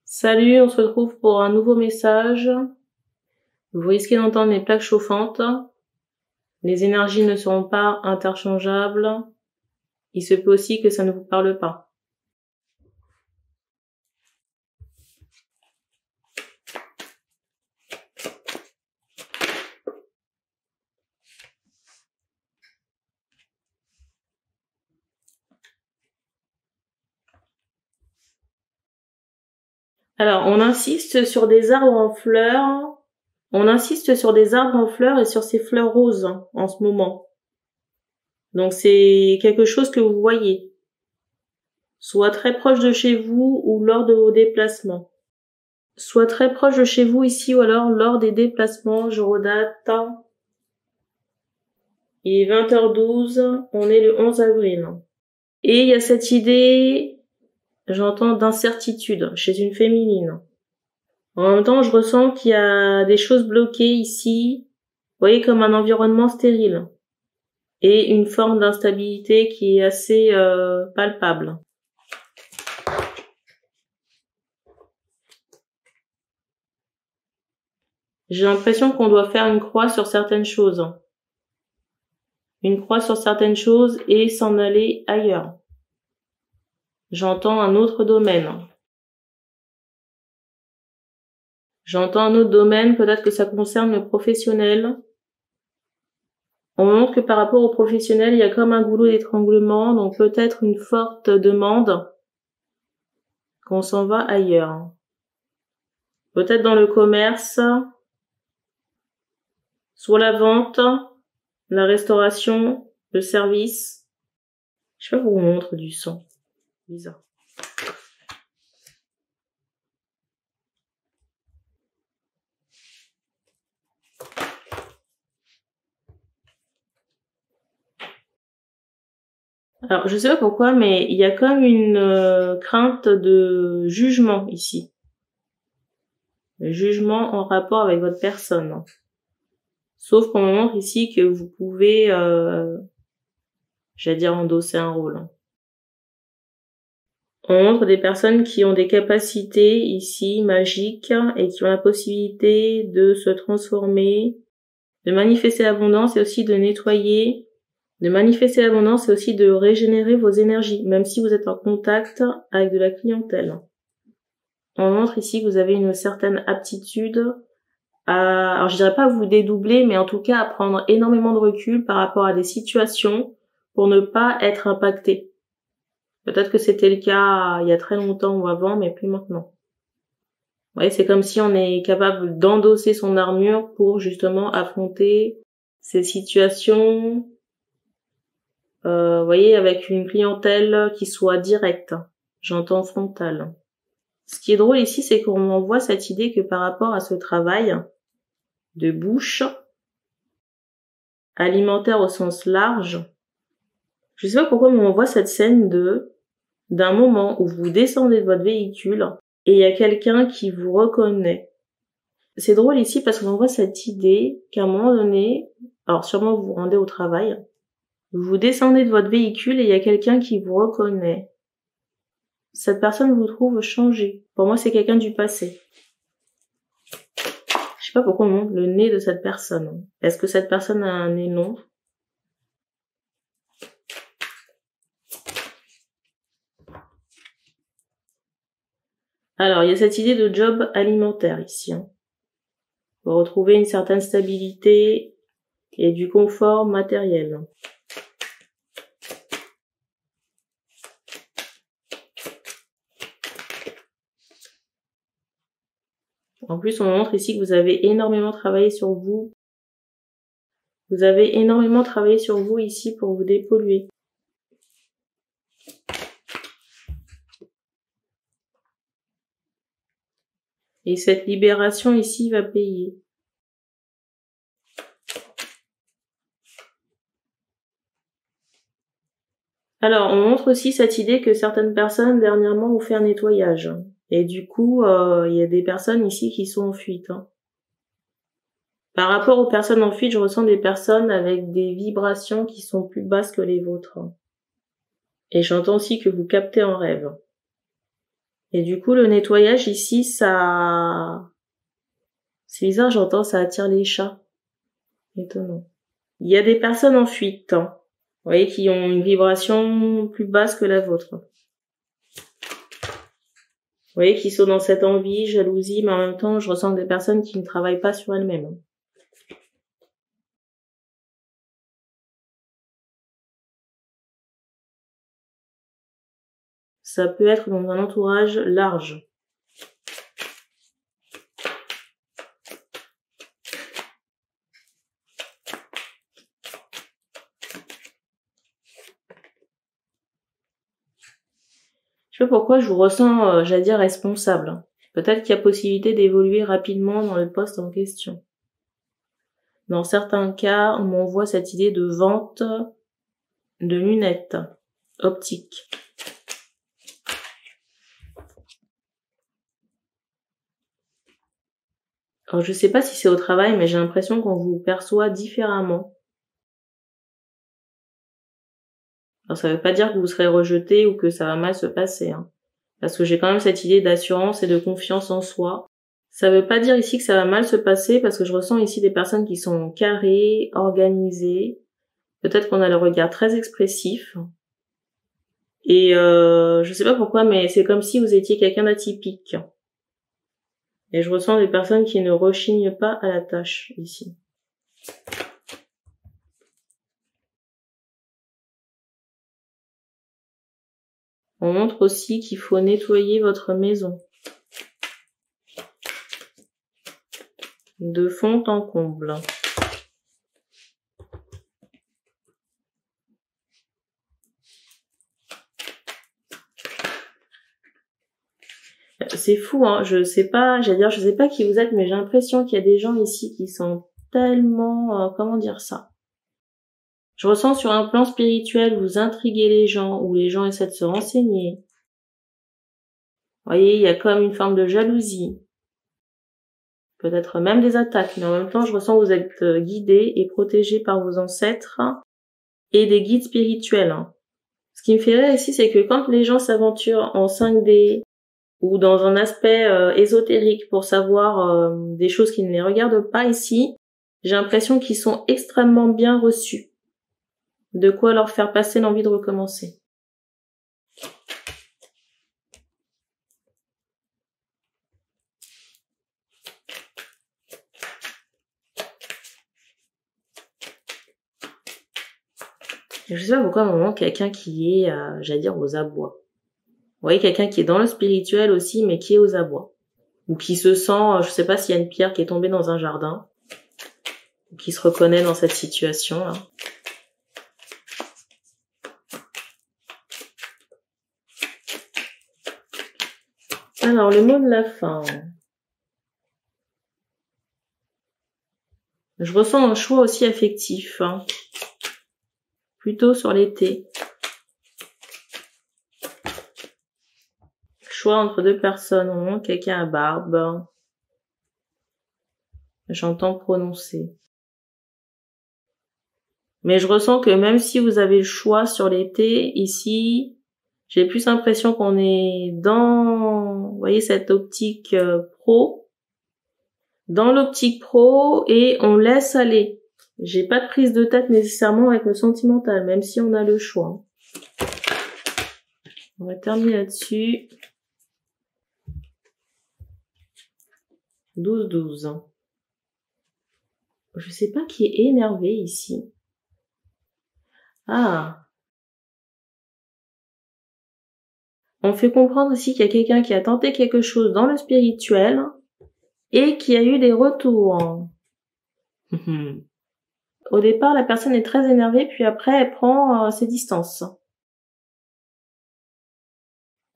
Salut, on se retrouve pour un nouveau message. Vous risquez d'entendre les plaques chauffantes. Les énergies ne seront pas interchangeables. Il se peut aussi que ça ne vous parle pas. Alors, on insiste sur des arbres en fleurs. On insiste sur des arbres en fleurs et sur ces fleurs roses en ce moment. Donc, c'est quelque chose que vous voyez. Soit très proche de chez vous ou lors de vos déplacements. Soit très proche de chez vous ici ou alors lors des déplacements. Je redate. Il est 20h12. On est le 11 avril. Et il y a cette idée, j'entends, d'incertitude chez une féminine. En même temps, je ressens qu'il y a des choses bloquées ici, vous voyez, comme un environnement stérile. Et une forme d'instabilité qui est assez palpable. J'ai l'impression qu'on doit faire une croix sur certaines choses. Une croix sur certaines choses et s'en aller ailleurs. J'entends un autre domaine. J'entends un autre domaine, peut-être que ça concerne le professionnel. On montre que par rapport au professionnel, il y a comme un goulot d'étranglement, donc peut-être une forte demande qu'on s'en va ailleurs. Peut-être dans le commerce, soit la vente, la restauration, le service. Je sais pas pourquoi on montre du sang. Bizarre. Alors, je sais pas pourquoi, mais il y a comme une crainte de jugement ici. Le jugement en rapport avec votre personne. Sauf qu'on montre ici que vous pouvez, j'allais dire, endosser un rôle. On montre des personnes qui ont des capacités ici magiques et qui ont la possibilité de se transformer, de manifester l'abondance et aussi de nettoyer. De manifester l'abondance et aussi de régénérer vos énergies, même si vous êtes en contact avec de la clientèle. On montre ici que vous avez une certaine aptitude à, alors je dirais pas vous dédoubler, mais en tout cas à prendre énormément de recul par rapport à des situations pour ne pas être impacté. Peut-être que c'était le cas il y a très longtemps ou avant, mais plus maintenant. Vous voyez, c'est comme si on est capable d'endosser son armure pour justement affronter ces situations. Vous voyez, avec une clientèle qui soit directe. J'entends frontale. Ce qui est drôle ici, c'est qu'on m'envoie cette idée que par rapport à ce travail de bouche, alimentaire au sens large, je sais pas pourquoi on m'envoie cette scène d'un moment où vous descendez de votre véhicule et il y a quelqu'un qui vous reconnaît. C'est drôle ici parce qu'on m'envoie cette idée qu'à un moment donné, alors sûrement vous vous rendez au travail, vous descendez de votre véhicule et il y a quelqu'un qui vous reconnaît. Cette personne vous trouve changé. Pour moi, c'est quelqu'un du passé. Je sais pas pourquoi on montre le nez de cette personne. Est-ce que cette personne a un nez long? Alors, il y a cette idée de job alimentaire ici. Vous retrouvez une certaine stabilité et du confort matériel. En plus, on montre ici que vous avez énormément travaillé sur vous. Vous avez énormément travaillé sur vous ici pour vous dépolluer. Et cette libération ici va payer. Alors, on montre aussi cette idée que certaines personnes dernièrement ont fait un nettoyage. Et du coup, il y a des personnes ici qui sont en fuite. Par rapport aux personnes en fuite, je ressens des personnes avec des vibrations qui sont plus basses que les vôtres. Et j'entends aussi que vous captez en rêve. Et du coup, le nettoyage ici, ça... C'est bizarre, j'entends, ça attire les chats. Étonnant. Il y a des personnes en fuite, hein. Vous voyez, qui ont une vibration plus basse que la vôtre. Vous voyez, qui sont dans cette envie, jalousie, mais en même temps, je ressens des personnes qui ne travaillent pas sur elles-mêmes. Ça peut être dans un entourage large. Je sais pas pourquoi je vous ressens, j'allais dire, responsable. Peut-être qu'il y a possibilité d'évoluer rapidement dans le poste en question. Dans certains cas, on m'envoie cette idée de vente de lunettes optiques. Alors, je sais pas si c'est au travail, mais j'ai l'impression qu'on vous perçoit différemment. Alors, ça veut pas dire que vous serez rejeté ou que ça va mal se passer, hein. Parce que j'ai quand même cette idée d'assurance et de confiance en soi. Ça veut pas dire ici que ça va mal se passer, parce que je ressens ici des personnes qui sont carrées, organisées. Peut-être qu'on a le regard très expressif. Et je sais pas pourquoi, mais c'est comme si vous étiez quelqu'un d'atypique. Et je ressens des personnes qui ne rechignent pas à la tâche ici. On montre aussi qu'il faut nettoyer votre maison. De fond en comble. C'est fou, hein. Je sais pas qui vous êtes, mais j'ai l'impression qu'il y a des gens ici qui sont tellement, comment dire ça? Je ressens sur un plan spirituel, vous intriguez les gens, ou les gens essaient de se renseigner. Vous voyez, il y a comme une forme de jalousie. Peut-être même des attaques, mais en même temps, je ressens que vous êtes guidés et protégés par vos ancêtres et des guides spirituels. Ce qui me fait rire ici, c'est que quand les gens s'aventurent en 5D ou dans un aspect ésotérique pour savoir des choses qui ne les regardent pas ici, j'ai l'impression qu'ils sont extrêmement bien reçus. De quoi leur faire passer l'envie de recommencer. Je sais pas pourquoi à un moment quelqu'un qui est, j'allais dire, aux abois. Vous voyez, quelqu'un qui est dans le spirituel aussi, mais qui est aux abois. Ou qui se sent, je sais pas s'il y a une pierre qui est tombée dans un jardin, ou qui se reconnaît dans cette situation-là. Alors, le mot de la fin. Je ressens un choix aussi affectif, plutôt sur l'été. Choix entre deux personnes, quelqu'un à barbe. J'entends prononcer. Mais je ressens que même si vous avez le choix sur l'été, ici, j'ai plus l'impression qu'on est dans, vous voyez, cette optique pro. Dans l'optique pro et on laisse aller. J'ai pas de prise de tête nécessairement avec le sentimental, même si on a le choix. On va terminer là-dessus. 12-12. Je sais pas qui est énervé ici. Ah. On fait comprendre ici qu'il y a quelqu'un qui a tenté quelque chose dans le spirituel et qui a eu des retours. Au départ, la personne est très énervée, puis après, elle prend ses distances.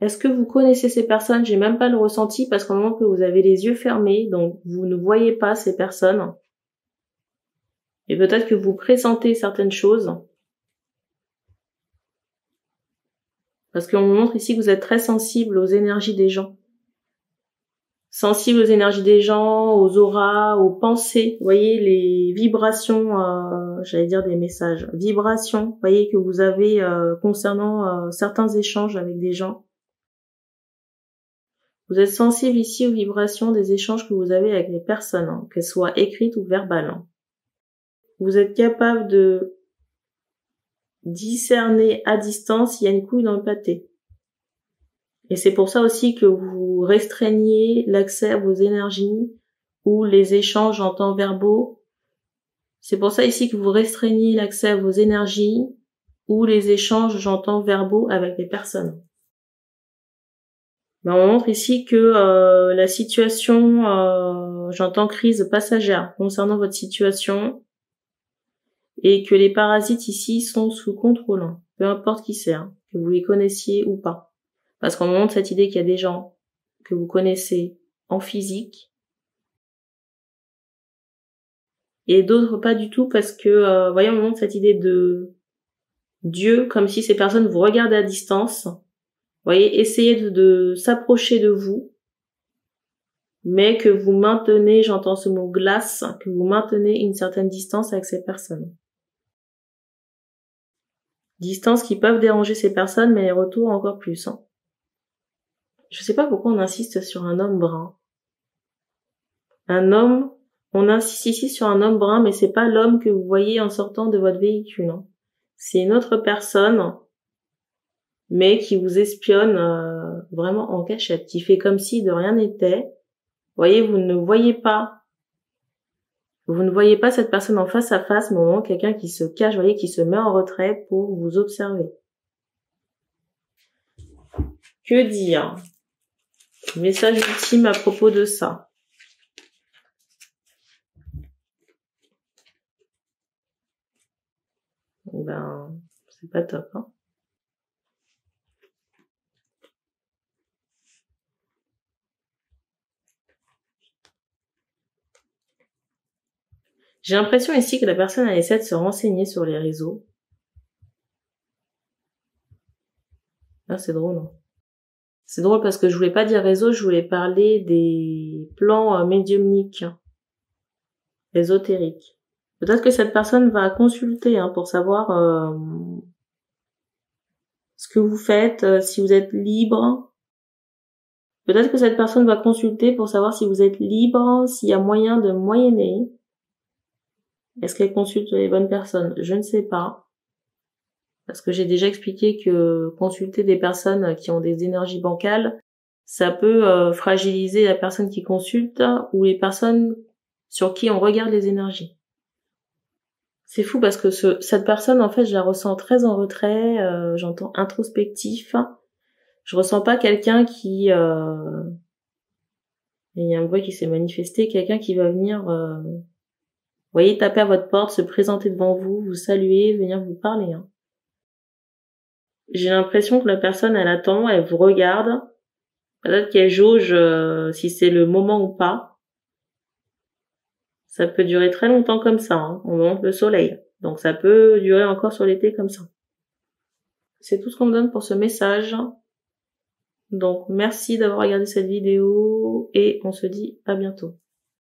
Est-ce que vous connaissez ces personnes? J'ai même pas le ressenti parce qu'au moment que vous avez les yeux fermés, donc vous ne voyez pas ces personnes. Et peut-être que vous pressentez certaines choses. Parce qu'on vous montre ici que vous êtes très sensible aux énergies des gens. Sensible aux énergies des gens, aux auras, aux pensées. Vous voyez les vibrations, j'allais dire des messages. Vibrations, vous voyez que vous avez concernant certains échanges avec des gens. Vous êtes sensible ici aux vibrations des échanges que vous avez avec les personnes, hein, qu'elles soient écrites ou verbales. Hein. Vous êtes capable de discerner à distance s'il y a une couille dans le pâté. Et c'est pour ça aussi que vous restreignez l'accès à vos énergies ou les échanges en temps verbaux. C'est pour ça ici que vous restreignez l'accès à vos énergies ou les échanges en temps verbaux avec les personnes. Mais on montre ici que la situation, j'entends crise passagère concernant votre situation, et que les parasites ici sont sous contrôle, hein, peu importe qui c'est, hein, que vous les connaissiez ou pas. Parce qu'on montre cette idée qu'il y a des gens que vous connaissez en physique, et d'autres pas du tout, parce que, voyez, on montre cette idée de Dieu, comme si ces personnes vous regardaient à distance. Vous voyez, essayez de s'approcher de vous, mais que vous maintenez, j'entends ce mot glace, que vous maintenez une certaine distance avec ces personnes. Distance qui peuvent déranger ces personnes, mais les retours encore plus. Hein. Je sais pas pourquoi on insiste sur un homme brun. Un homme, on insiste ici sur un homme brun, mais c'est pas l'homme que vous voyez en sortant de votre véhicule. Hein. C'est une autre personne, mais qui vous espionne vraiment en cachette, qui fait comme si de rien n'était. Vous voyez, vous ne voyez pas cette personne en face à face, mais au moment quelqu'un qui se cache, vous voyez, qui se met en retrait pour vous observer. Que dire? Message ultime à propos de ça. Ben, c'est pas top, hein. J'ai l'impression ici que la personne elle essaie de se renseigner sur les réseaux. Ah, c'est drôle. Hein. C'est drôle parce que je voulais pas dire réseau, je voulais parler des plans médiumniques, ésotériques. Peut-être que cette personne va consulter hein, pour savoir ce que vous faites, si vous êtes libre. Peut-être que cette personne va consulter pour savoir si vous êtes libre, s'il y a moyen de moyenner. Est-ce qu'elle consulte les bonnes personnes? Je ne sais pas. Parce que j'ai déjà expliqué que consulter des personnes qui ont des énergies bancales, ça peut fragiliser la personne qui consulte ou les personnes sur qui on regarde les énergies. C'est fou parce que cette personne, en fait, je la ressens très en retrait, j'entends introspectif. Je ressens pas quelqu'un qui... il y a un bruit qui s'est manifesté, quelqu'un qui va venir... vous voyez, taper à votre porte, se présenter devant vous, vous saluer, venir vous parler. Hein. J'ai l'impression que la personne, elle attend, elle vous regarde. Peut-être qu'elle jauge si c'est le moment ou pas. Ça peut durer très longtemps comme ça. Hein. On monte le soleil. Donc ça peut durer encore sur l'été comme ça. C'est tout ce qu'on me donne pour ce message. Donc merci d'avoir regardé cette vidéo et on se dit à bientôt.